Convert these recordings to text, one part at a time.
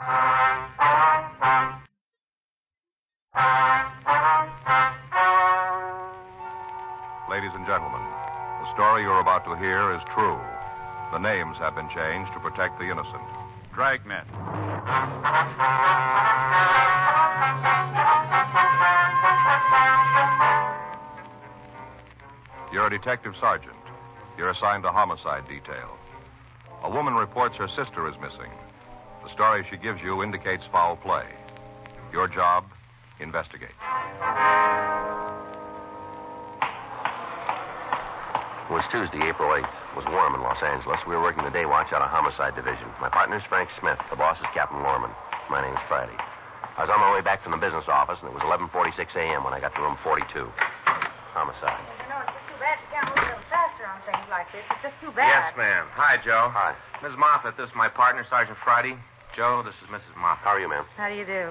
Ladies and gentlemen, the story you're about to hear is true. The names have been changed to protect the innocent. Dragnet. You're a detective sergeant. You're assigned to homicide detail. A woman reports her sister is missing. The story she gives you indicates foul play. Your job, investigate. It was Tuesday, April 8th. It was warm in Los Angeles. We were working the day watch out of Homicide Division. My partner's Frank Smith. The boss is Captain Lorman. My name's Friday. I was on my way back from the business office, and it was 11:46 a.m. when I got to room 42. Homicide. You know, it's just too bad you can't move a little faster on things like this. It's just too bad. Yes, ma'am. Hi, Joe. Hi. Ms. Moffat, this is my partner, Sergeant Friday. Joe, this is Mrs. Moffat. How are you, ma'am? How do you do?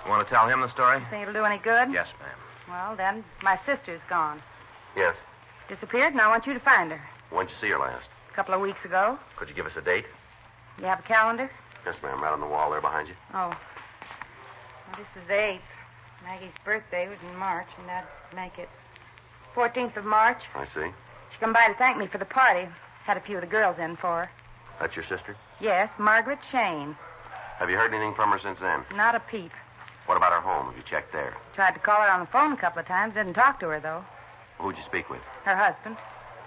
You want to tell him the story? Think it'll do any good? Yes, ma'am. Well, then, my sister's gone. Yes. Disappeared, and I want you to find her. When'd you see her last? A couple of weeks ago. Could you give us a date? You have a calendar? Yes, ma'am. Right on the wall there behind you. Oh. Well, this is the 8th. Maggie's birthday was in March, and that'd make it 14th of March. I see. She come by to thank me for the party. Had a few of the girls in for her. That's your sister? Yes, Margaret Shane. Have you heard anything from her since then? Not a peep. What about her home? Have you checked there? Tried to call her on the phone a couple of times. Didn't talk to her, though. Who'd you speak with? Her husband.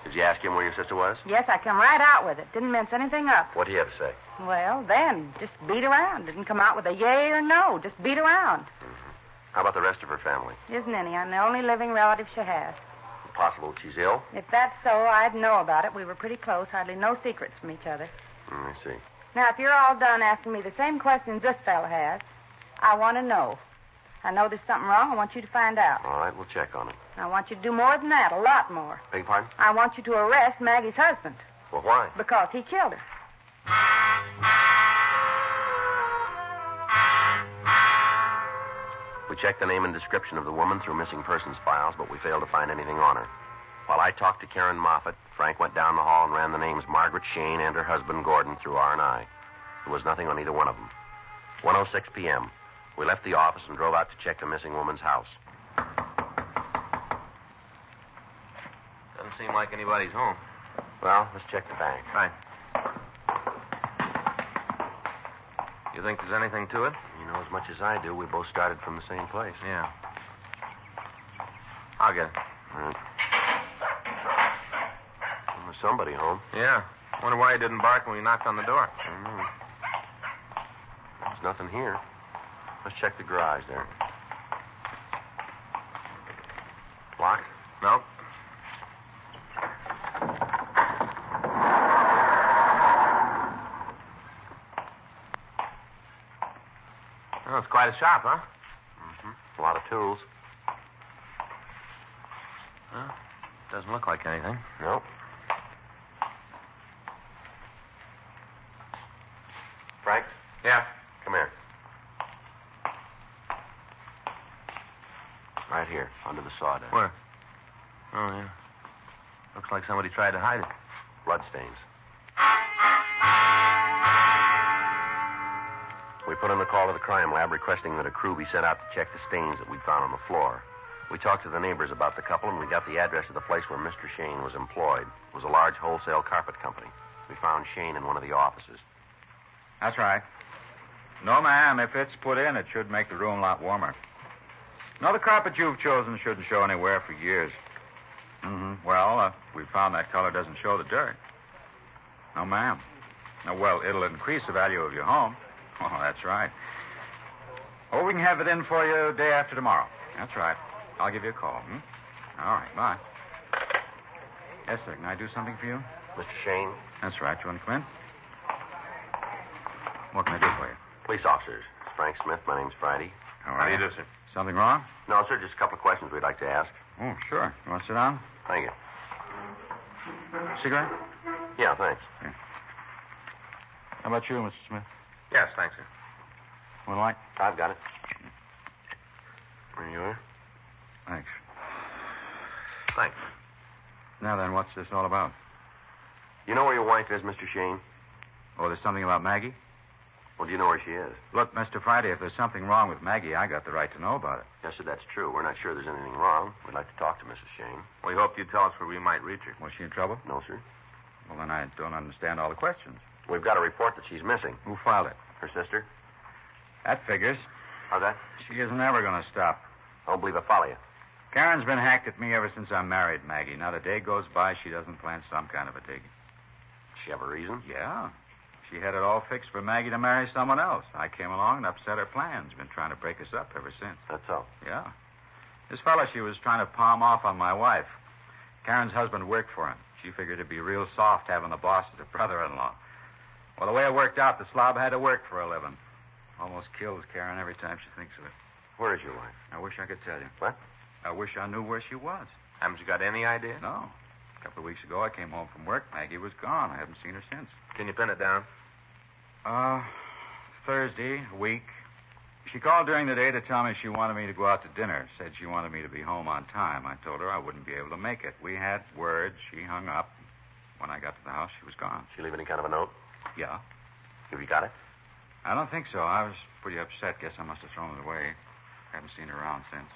Did you ask him where your sister was? Yes, I come right out with it. Didn't mince anything up. What'd he have to say? Well, then, just beat around. Didn't come out with a yay or no. Just beat around. Mm-hmm. How about the rest of her family? Isn't any. I'm the only living relative she has. Possible she's ill? If that's so, I'd know about it. We were pretty close. Hardly no secrets from each other. I see. Now, if you're all done asking me the same questions this fella has, I want to know. I know there's something wrong. I want you to find out. All right, we'll check on it. I want you to do more than that, a lot more. Beg your pardon? I want you to arrest Maggie's husband. Well, why? Because he killed her. We checked the name and description of the woman through missing persons files, but we failed to find anything on her. While I talked to Karen Moffat, Frank went down the hall and ran the names Margaret Shane and her husband Gordon through R&I. There was nothing on either one of them. 1:06 p.m. We left the office and drove out to check the missing woman's house. Doesn't seem like anybody's home. Well, let's check the bank. Right. You think there's anything to it? You know as much as I do. We both started from the same place. Yeah. I'll get it. All right. Well, there's somebody home. Yeah. Wonder why he didn't bark when we knocked on the door. I don't know. There's nothing here. Let's check the garage there. Locked? Nope. Oh, it's quite a shop, huh? Mm-hmm. A lot of tools. Well, doesn't look like anything. Nope. Frank? Yeah. Come here. Right here, under the sawdust. Where? Oh, yeah. Looks like somebody tried to hide it. Bloodstains. We put in a call to the crime lab requesting that a crew be sent out to check the stains that we'd found on the floor. We talked to the neighbors about the couple, and we got the address of the place where Mr. Shane was employed. It was a large wholesale carpet company. We found Shane in one of the offices. That's right. No, ma'am, if it's put in, it should make the room a lot warmer. No, the carpet you've chosen shouldn't show any wear for years. Mm-hmm. Well, we found that color doesn't show the dirt. No, ma'am. No, well, it'll increase the value of your home. Oh, that's right. Oh, we can have it in for you day after tomorrow. That's right. I'll give you a call. All right, bye. Yes, sir. Can I do something for you? Mr. Shane? That's right. You want to come in? What can I do for you? Police officers. It's Frank Smith. My name's Friday. How do you do, sir? Something wrong? No, sir, just a couple of questions we'd like to ask. Oh, sure. You want to sit down? Thank you. Cigarette? Yeah, thanks. Yeah. How about you, Mr. Smith? Yes, thanks, sir. One light? I've got it. There you are. Thanks. Thanks. Now then, what's this all about? You know where your wife is, Mr. Shane? Oh, there's something about Maggie? Well, do you know where she is? Look, Mr. Friday, if there's something wrong with Maggie, I got the right to know about it. Yes, sir, that's true. We're not sure there's anything wrong. We'd like to talk to Mrs. Shane. We hoped you'd tell us where we might reach her. Was she in trouble? No, sir. Well, then I don't understand all the questions. We've got a report that she's missing. Who filed it? Her sister? That figures. How's that? She isn't ever going to stop. I don't believe I follow you. Karen's been hacked at me ever since I married Maggie. Not a day goes by she doesn't plan some kind of a dig. Does she have a reason? Yeah. She had it all fixed for Maggie to marry someone else. I came along and upset her plans. Been trying to break us up ever since. That's so. Yeah. This fella she was trying to palm off on my wife. Karen's husband worked for him. She figured it'd be real soft having the boss as a brother-in-law. Well, the way it worked out, the slob had to work for a living. Almost kills Karen every time she thinks of it. Where is your wife? I wish I could tell you. What? I wish I knew where she was. Haven't you got any idea? No. A couple of weeks ago, I came home from work. Maggie was gone. I haven't seen her since. Can you pin it down? Thursday, a week. She called during the day to tell me she wanted me to go out to dinner. Said she wanted me to be home on time. I told her I wouldn't be able to make it. We had words. She hung up. When I got to the house, she was gone. She leave any kind of a note? Yeah. Have you got it? I don't think so. I was pretty upset. Guess I must have thrown it away. Haven't seen her around since.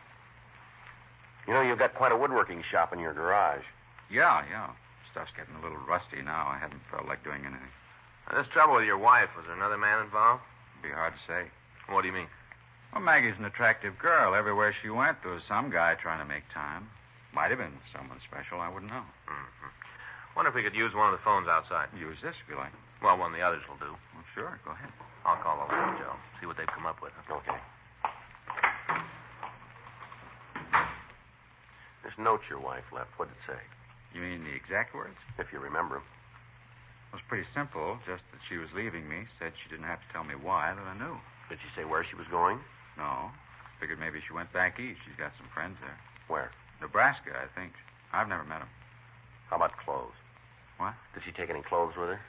You know, you've got quite a woodworking shop in your garage. Yeah. Stuff's getting a little rusty now. I haven't felt like doing anything. Now, this trouble with your wife, was there another man involved? It'd be hard to say. What do you mean? Well, Maggie's an attractive girl. Everywhere she went, there was some guy trying to make time. Might have been someone special. I wouldn't know. Mm-hmm. Wonder if we could use one of the phones outside. Use this if you like. Well, one of the others will do. Well, sure. Go ahead. I'll call over to Joe. See what they've come up with. Okay. This note your wife left, what did it say? You mean the exact words? If you remember them. It was pretty simple. Just that she was leaving me. Said she didn't have to tell me why, that I knew. Did she say where she was going? No. Figured maybe she went back east. She's got some friends there. Where? Nebraska, I think. I've never met them. How about clothes? What? Did she take any clothes with her?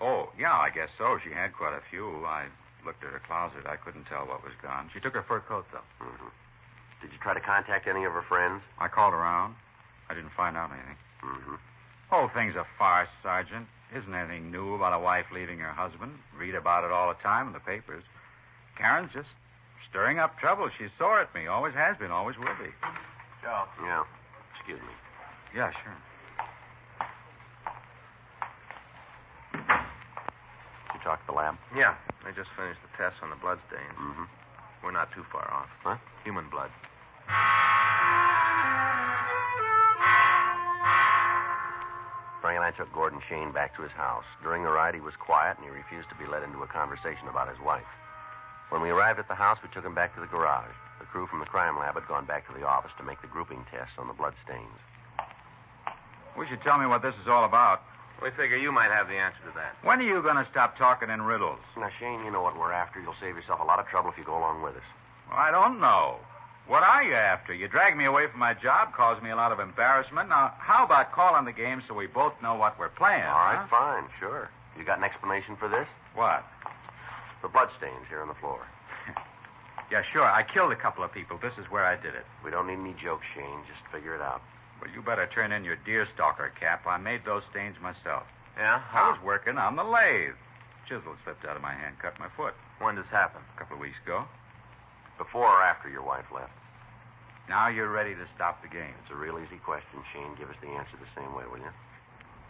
Oh, yeah, I guess so. She had quite a few. I looked at her closet. I couldn't tell what was gone. She took her fur coat, though. Mm-hmm. Did you try to contact any of her friends? I called around. I didn't find out anything. Mm-hmm. Whole thing's a farce, Sergeant. Isn't anything new about a wife leaving her husband. Read about it all the time in the papers. Karen's just stirring up trouble. She's sore at me. Always has been. Always will be. Joe. Yeah. Excuse me. Yeah, sure. You talked to the lab? Yeah. They just finished the tests on the blood stains. Mm-hmm. We're not too far off. Huh? Human blood. Frank and I took Gordon Shane back to his house. During the ride, he was quiet, and he refused to be led into a conversation about his wife. When we arrived at the house, we took him back to the garage. The crew from the crime lab had gone back to the office to make the grouping tests on the blood stains. Wish you'd tell me what this is all about. We figure you might have the answer to that. When are you going to stop talking in riddles? Now, Shane, you know what we're after. You'll save yourself a lot of trouble if you go along with us. Well, I don't know. What are you after? You drag me away from my job, cause me a lot of embarrassment. Now, how about calling the game so we both know what we're playing? All right, huh? fine, sure. You got an explanation for this? What? The blood stains here on the floor. Yeah, sure. I killed a couple of people. This is where I did it. We don't need any jokes, Shane. Just figure it out. Well, you better turn in your deerstalker cap. I made those stains myself. Yeah? I was working on the lathe. Chisel slipped out of my hand, cut my foot. When did this happen? A couple of weeks ago. Before or after your wife left? Now you're ready to stop the game. It's a real easy question, Shane. Give us the answer the same way, will you?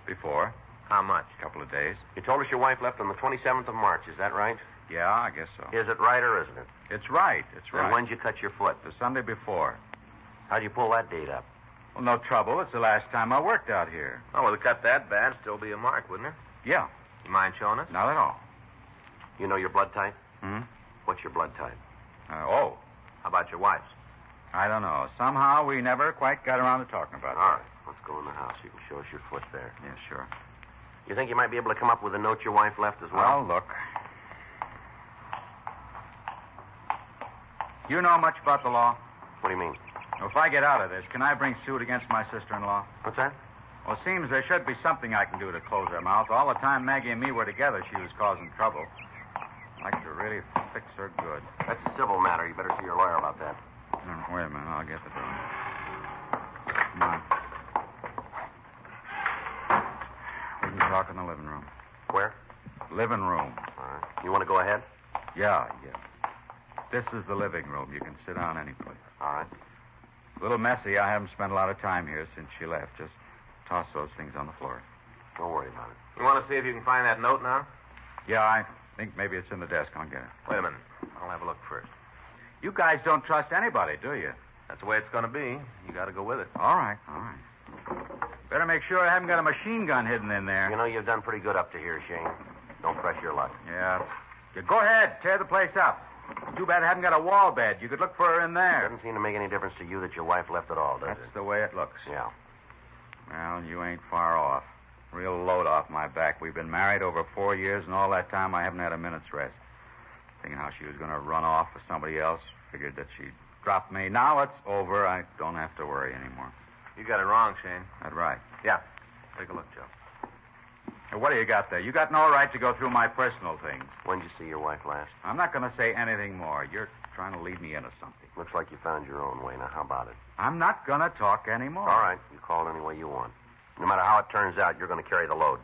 Before. How much? A couple of days. You told us your wife left on the 27th of March. Is that right? Yeah, I guess so. Is it right or isn't it? It's right. It's right. And when'd you cut your foot? The Sunday before. How'd you pull that date up? Well, no trouble. It's the last time I worked out here. Oh, with a cut that bad, still be a mark, wouldn't it? Yeah. You mind showing us? Not at all. You know your blood type? Hmm? What's your blood type? Oh. How about your wife's? I don't know. Somehow we never quite got around to talking about All that. right. Let's go in the house. You can show us your foot there. Yeah, sure. You think you might be able to come up with a note your wife left as well? Well, look. You know much about the law? What do you mean? If I get out of this, can I bring suit against my sister-in-law? What's that? Well, it seems there should be something I can do to close her mouth. All the time Maggie and me were together, she was causing trouble. I'd like to really fix her good. That's a civil matter. You better see your lawyer about that. Wait a minute. I'll get the door. Come on. We can talk in the living room. Where? Living room. All right. You want to go ahead? Yeah. This is the living room. You can sit down any place. All right. A little messy. I haven't spent a lot of time here since she left. Just toss those things on the floor. Don't worry about it. You want to see if you can find that note now? Yeah, I think maybe it's in the desk. I'll get it. Wait a minute. I'll have a look first. You guys don't trust anybody, do you? That's the way it's going to be. You got to go with it. All right. Better make sure I haven't got a machine gun hidden in there. You know, you've done pretty good up to here, Shane. Don't press your luck. Yeah. Go ahead. Tear the place up. Too bad I haven't got a wall bed. You could look for her in there. Doesn't seem to make any difference to you that your wife left at all, does That's it? the way it looks. Yeah. Well, you ain't far off. Real load off my back. We've been married over 4 years, and all that time I haven't had a minute's rest. Thinking how she was going to run off with somebody else. Figured that she'd drop me. Now it's over. I don't have to worry anymore. You got it wrong, Shane. That's right. Yeah. Take a look, Joe. Hey, what do you got there? You got no right to go through my personal things. When did you see your wife last? I'm not going to say anything more. You're trying to lead me into something. Looks like you found your own way. Now, how about it? I'm not going to talk anymore. All right. You call it any way you want. No matter how it turns out, you're going to carry the load.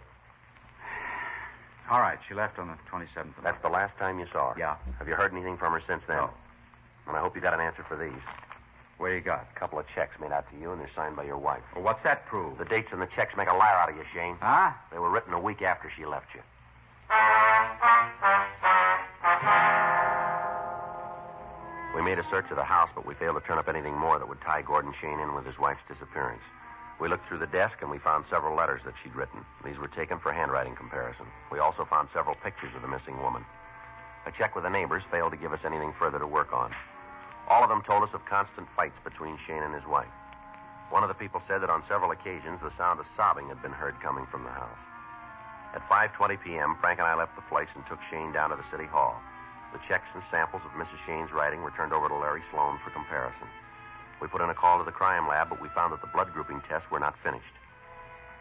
All right. She left on the 27th. That's the last time you saw her? Yeah. Have you heard anything from her since then? No. And I hope you got an answer for these. What do you got? A couple of checks made out to you, and they're signed by your wife. Well, what's that prove? The dates on the checks make a liar out of you, Shane. Huh? They were written a week after she left you. We made a search of the house, but we failed to turn up anything more that would tie Gordon Shane in with his wife's disappearance. We looked through the desk, and we found several letters that she'd written. These were taken for handwriting comparison. We also found several pictures of the missing woman. A check with the neighbors failed to give us anything further to work on. All of them told us of constant fights between Shane and his wife. One of the people said that on several occasions the sound of sobbing had been heard coming from the house. At 5:20 p.m., Frank and I left the place and took Shane down to the city hall. The checks and samples of Mrs. Shane's writing were turned over to Larry Sloan for comparison. We put in a call to the crime lab, but we found that the blood grouping tests were not finished.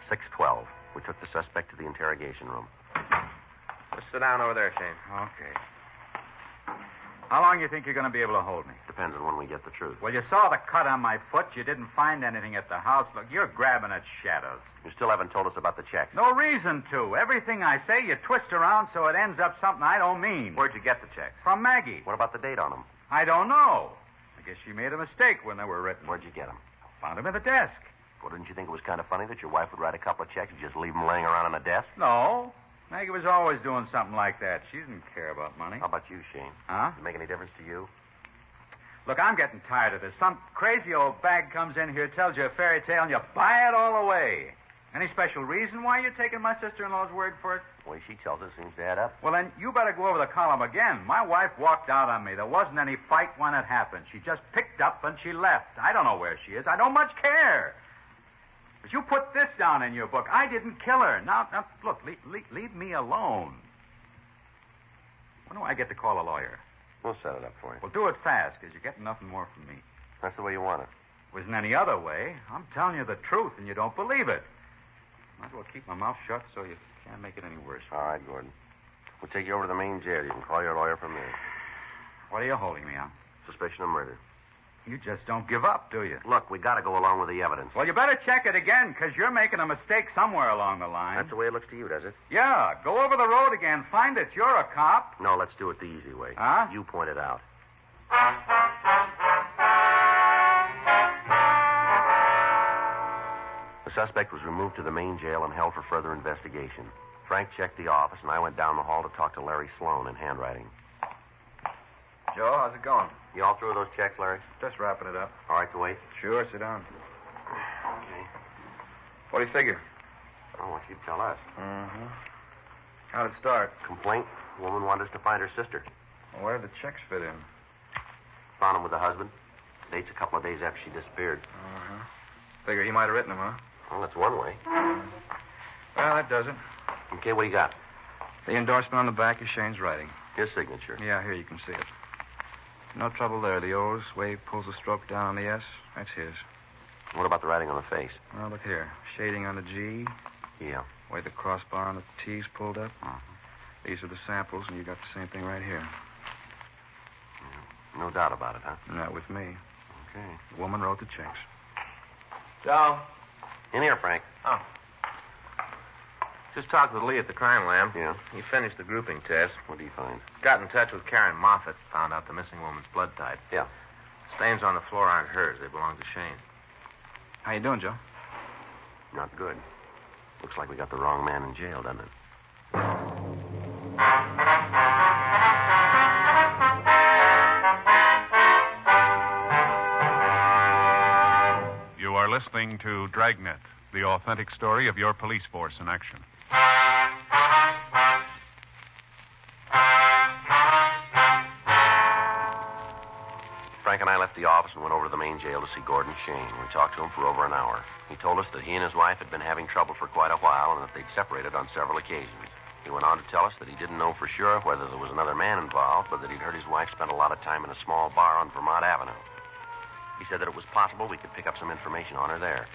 6:12. We took the suspect to the interrogation room. Just sit down over there, Shane. Okay. How long do you think you're going to be able to hold me? Depends on when we get the truth. Well, you saw the cut on my foot. You didn't find anything at the house. Look, you're grabbing at shadows. You still haven't told us about the checks. No reason to. Everything I say, you twist around so it ends up something I don't mean. Where'd you get the checks? From Maggie. What about the date on them? I don't know. I guess she made a mistake when they were written. Where'd you get them? Found them in the desk. Well, didn't you think it was kind of funny that your wife would write a couple of checks and just leave them laying around on the desk? No. Maggie was always doing something like that. She didn't care about money. How about you, Shane? Huh? Does it make any difference to you? Look, I'm getting tired of this. Some crazy old bag comes in here, tells you a fairy tale, and you buy it all away. Any special reason why you're taking my sister-in-law's word for it? The way she tells it seems to add up. Well, then, you better go over the column again. My wife walked out on me. There wasn't any fight when it happened. She just picked up and she left. I don't know where she is. I don't much care. But you put this down in your book. I didn't kill her. Now look, leave me alone. When do I get to call a lawyer? We'll set it up for you. Well, do it fast, because you're getting nothing more from me. That's the way you want it. Wasn't any other way. I'm telling you the truth, and you don't believe it. Might as well keep my mouth shut so you can't make it any worse. All right, Gordon. We'll take you over to the main jail. You can call your lawyer from there. What are you holding me on? Suspicion of murder. You just don't give up, do you? Look, we got to go along with the evidence. Well, you better check it again, because you're making a mistake somewhere along the line. That's the way it looks to you, does it? Yeah, go over the road again. Find it. You're a cop. No, let's do it the easy way. Huh? You point it out. The suspect was removed to the main jail and held for further investigation. Frank checked the office, and I went down the hall to talk to Larry Sloan in handwriting. Joe, how's it going? You all through those checks, Larry? Just wrapping it up. All right to wait? Sure, sit down. Okay. What do you figure? I want you to tell us. Mm-hmm. How'd it start? Complaint. Woman wanted us to find her sister. Well, where did the checks fit in? Found him with the husband. Date's a couple of days after she disappeared. Mm-hmm. Figure he might have written them, huh? Well, that's one way. Well, that does it. Okay, what do you got? The endorsement on the back is Shane's writing. His signature. Yeah, here you can see it. No trouble there. The O's, Wade pulls the stroke down on the S. That's his. What about the writing on the face? Well, look here. Shading on the G. Yeah. Way the crossbar on the T's pulled up. These are the samples, and you got the same thing right here. No doubt about it, huh? Not with me. Okay. The woman wrote the checks. Joe. In here, Frank. Oh. Just talked with Lee at the crime lab. Yeah? He finished the grouping test. What do you find? Got in touch with Karen Moffat. Found out the missing woman's blood type. Yeah. Stains on the floor aren't hers. They belong to Shane. How you doing, Joe? Not good. Looks like we got the wrong man in jail, doesn't it? You are listening to Dragnet, the authentic story of your police force in action. Frank and I left the office and went over to the main jail to see Gordon Shane. We talked to him for over an hour. He told us that he and his wife had been having trouble for quite a while and that they'd separated on several occasions. He went on to tell us that he didn't know for sure whether there was another man involved, but that he'd heard his wife spend a lot of time in a small bar on Vermont Avenue. He said that it was possible we could pick up some information on her there.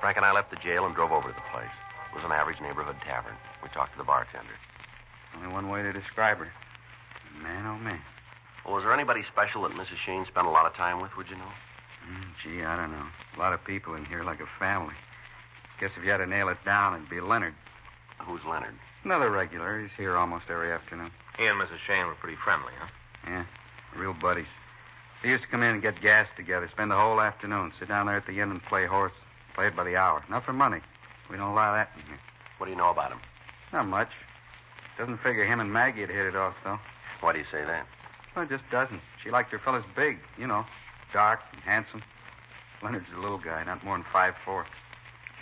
Frank and I left the jail and drove over to the place. It was an average neighborhood tavern. We talked to the bartender. Only one way to describe her. Man, oh, man. Well, was there anybody special that Mrs. Shane spent a lot of time with, would you know? Gee, I don't know. A lot of people in here like a family. Guess if you had to nail it down, it'd be Leonard. Who's Leonard? Another regular. He's here almost every afternoon. He and Mrs. Shane were pretty friendly, huh? Yeah, real buddies. They used to come in and get gas together, spend the whole afternoon, sit down there at the inn and play horse. Play it by the hour. Not for money. We don't allow that in here. What do you know about him? Not much. Doesn't figure him and Maggie had hit it off, though. Why do you say that? Well, it just doesn't. She liked her fellas big, you know, dark and handsome. Leonard's a little guy, not more than 5'4".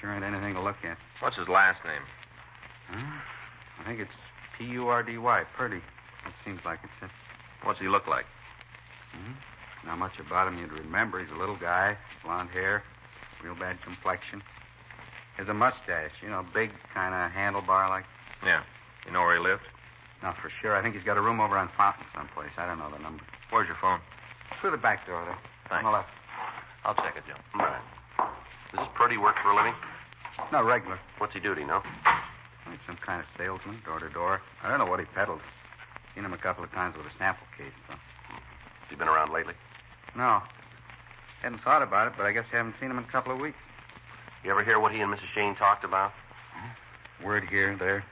Sure ain't anything to look at. What's his last name? Huh? I think it's Purdy, Purdy. It seems like it's it. What's he look like? Not much about him you'd remember. He's a little guy, blonde hair, real bad complexion. Has a mustache, you know, big kind of handlebar like. Yeah. You know where he lives? Not for sure. I think he's got a room over on Fountain someplace. I don't know the number. Where's your phone? Through the back door there. Thanks. On the left. I'll check it, Joe. All right. Does this Purdy work for a living? No, regular. What's he do, do you know? He's some kind of salesman, door to door. I don't know what he peddles. Seen him a couple of times with a sample case, though. Has he been around lately? No. Hadn't thought about it, but I guess you haven't seen him in a couple of weeks. You ever hear what he and Mrs. Shane talked about? Word here, there.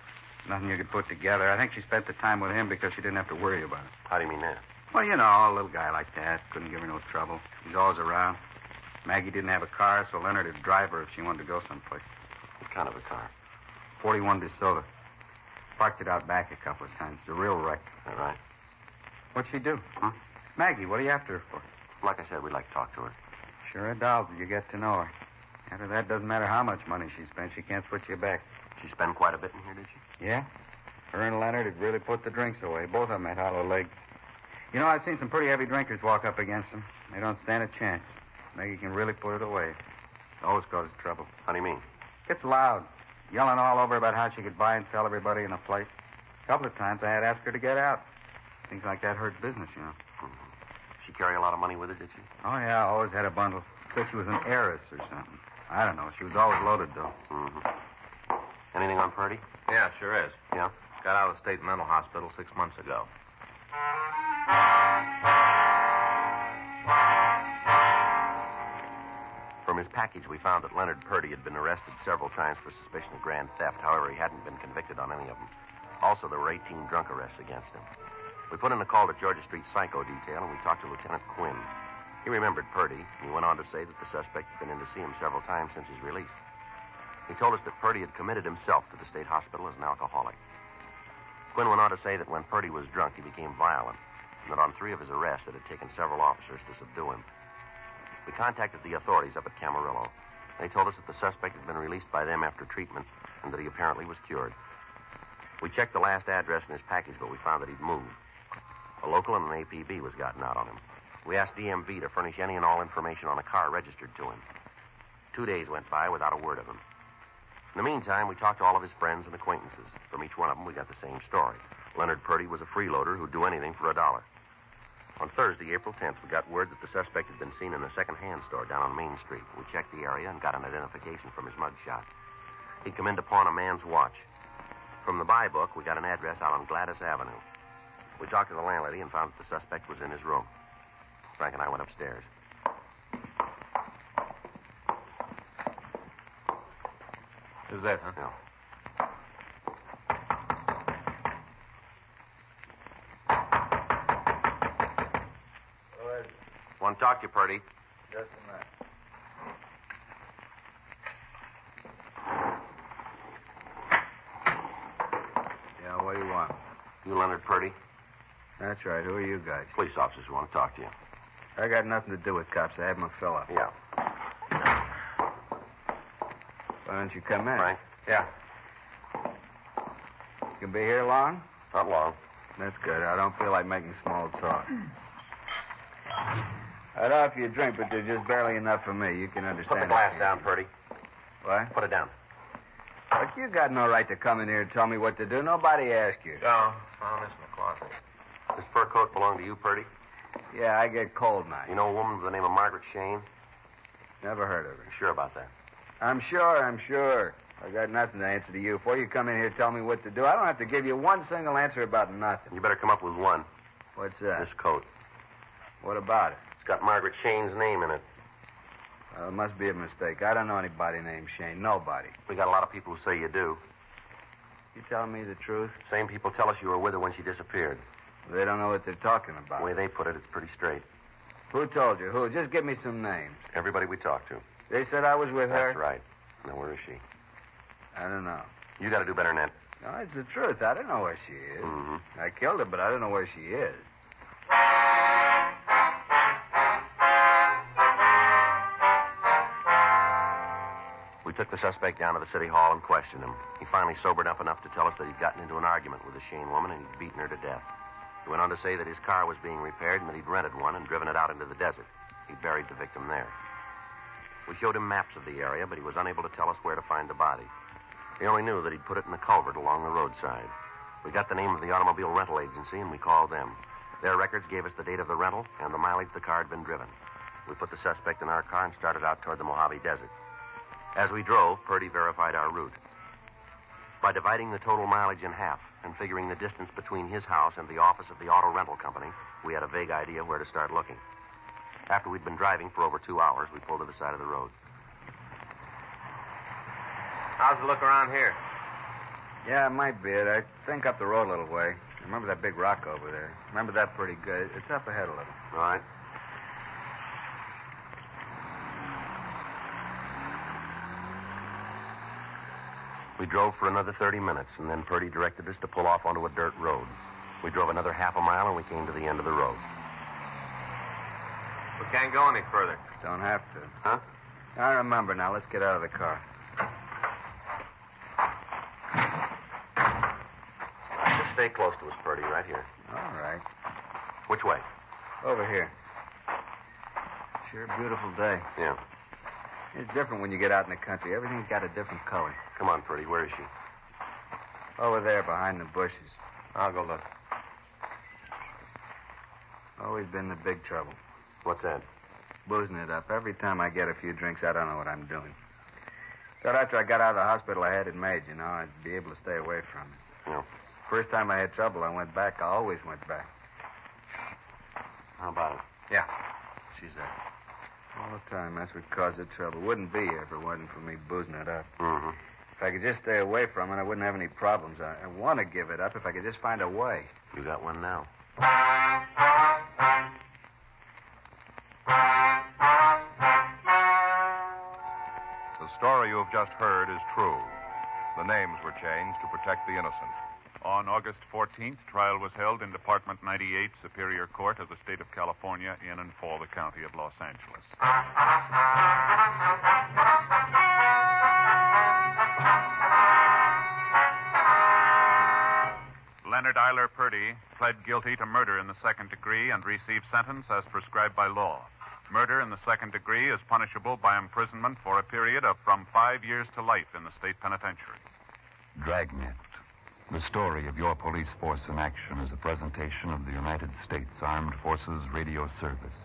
Nothing you could put together. I think she spent the time with him because she didn't have to worry about it. How do you mean that? Well, you know, a little guy like that. Couldn't give her no trouble. He's always around. Maggie didn't have a car, so Leonard would drive her if she wanted to go someplace. What kind of a car? 41 DeSoto. Parked it out back a couple of times. It's a real wreck. All right. What'd she do, huh? Maggie, what are you after her for? Like I said, we'd like to talk to her. Sure a doll till you get to know her. After that, doesn't matter how much money she spent, she can't switch you back. She spent quite a bit in here, did she? Yeah? Her and Leonard had really put the drinks away. Both of them had hollow legs. You know, I've seen some pretty heavy drinkers walk up against them. They don't stand a chance. Maggie can really put it away. Always causes trouble. How do you mean? Gets loud. Yelling all over about how she could buy and sell everybody in the place. A couple of times I had asked her to get out. Things like that hurt business, you know. She carry a lot of money with her, did she? Oh, yeah, always had a bundle. Said she was an heiress or something. I don't know. She was always loaded, though. Anything on Purdy? Yeah, sure is. Yeah? Got out of the state mental hospital 6 months ago. From his package, we found that Leonard Purdy had been arrested several times for suspicion of grand theft. However, he hadn't been convicted on any of them. Also, there were 18 drunk arrests against him. We put in a call to Georgia Street Psycho Detail, and we talked to Lieutenant Quinn. He remembered Purdy, and he went on to say that the suspect had been in to see him several times since his release. He told us that Purdy had committed himself to the state hospital as an alcoholic. Quinn went on to say that when Purdy was drunk, he became violent, and that on 3 of his arrests, it had taken several officers to subdue him. We contacted the authorities up at Camarillo. They told us that the suspect had been released by them after treatment and that he apparently was cured. We checked the last address in his package, but we found that he'd moved. A local and an APB was gotten out on him. We asked DMV to furnish any and all information on a car registered to him. 2 days went by without a word of him. In the meantime, we talked to all of his friends and acquaintances. From each one of them, we got the same story. Leonard Purdy was a freeloader who'd do anything for $1. On Thursday, April 10th, we got word that the suspect had been seen in a second-hand store down on Main Street. We checked the area and got an identification from his mugshot. He'd come in to pawn a man's watch. From the buy book, we got an address out on Gladys Avenue. We talked to the landlady and found that the suspect was in his room. Frank and I went upstairs. Who's that, huh? Yeah. Want to talk to you, Purdy. Just a minute. Yeah, what do you want? You Leonard Purdy? That's right. Who are you guys? Police officers who want to talk to you. I got nothing to do with cops. I have my fill up. Yeah. Why don't you come in? Frank? Yeah. You be here long? Not long. That's good. I don't feel like making small talk. I'd offer you a drink, but there's just barely enough for me. You can understand. Put the glass down, Purdy. What? Put it down. Look, you got no right to come in here and tell me what to do. Nobody asked you. No, found this in the closet. This fur coat belong to you, Purdy? Yeah, I get cold nights. You know a woman by the name of Margaret Shane? Never heard of her. You sure about that? I'm sure. I got nothing to answer to you. Before you come in here and tell me what to do, I don't have to give you one single answer about nothing. You better come up with one. What's that? This coat. What about it? It's got Margaret Shane's name in it. It must be a mistake. I don't know anybody named Shane. Nobody. We got a lot of people who say you do. You telling me the truth? Same people tell us you were with her when she disappeared. They don't know what they're talking about. The way they put it, it's pretty straight. Who told you? Who? Just give me some names. Everybody we talked to. They said I was with her? That's right. Now, where is she? I don't know. You got to do better than that. No, it's the truth. I don't know where she is. Mm-hmm. I killed her, but I don't know where she is. We took the suspect down to the city hall and questioned him. He finally sobered up enough to tell us that he'd gotten into an argument with the Shane woman and he'd beaten her to death. He went on to say that his car was being repaired and that he'd rented one and driven it out into the desert. He buried the victim there. We showed him maps of the area, but he was unable to tell us where to find the body. He only knew that he'd put it in a culvert along the roadside. We got the name of the automobile rental agency and we called them. Their records gave us the date of the rental and the mileage the car had been driven. We put the suspect in our car and started out toward the Mojave Desert. As we drove, Purdy verified our route. By dividing the total mileage in half and figuring the distance between his house and the office of the auto rental company, we had a vague idea where to start looking. After we'd been driving for over 2 hours, we pulled to the side of the road. How's the look around here? Yeah, it might be it. I think up the road a little way. I remember that big rock over there. Remember that pretty good. It's up ahead a little. All right. We drove for another 30 minutes, and then Purdy directed us to pull off onto a dirt road. We drove another half a mile, and we came to the end of the road. We can't go any further. Don't have to. Huh? I remember now. Let's get out of the car. Just stay close to us, Purdy, right here. All right. Which way? Over here. Sure a beautiful day. Yeah. It's different when you get out in the country. Everything's got a different color. Come on, Purdy. Where is she? Over there, behind the bushes. I'll go look. Always been the big trouble. What's that? Boozing it up. Every time I get a few drinks, I don't know what I'm doing. Thought after I got out of the hospital, I had it made, you know. I'd be able to stay away from it. Yeah. First time I had trouble, I went back. I always went back. How about it? Yeah. She's there. All the time, that's what caused the trouble. Wouldn't be if it wasn't for me boozing it up. Mm-hmm. If I could just stay away from it, I wouldn't have any problems. I want to give it up if I could just find a way. You got one now. The story you have just heard is true. The names were changed to protect the innocent. On August 14th, trial was held in Department 98, Superior Court of the State of California, in and for the County of Los Angeles. Leonard Eiler Purdy pled guilty to murder in the second degree and received sentence as prescribed by law. Murder in the second degree is punishable by imprisonment for a period of from 5 years to life in the state penitentiary. Dragnet. The story of your police force in action is a presentation of the United States Armed Forces Radio Service.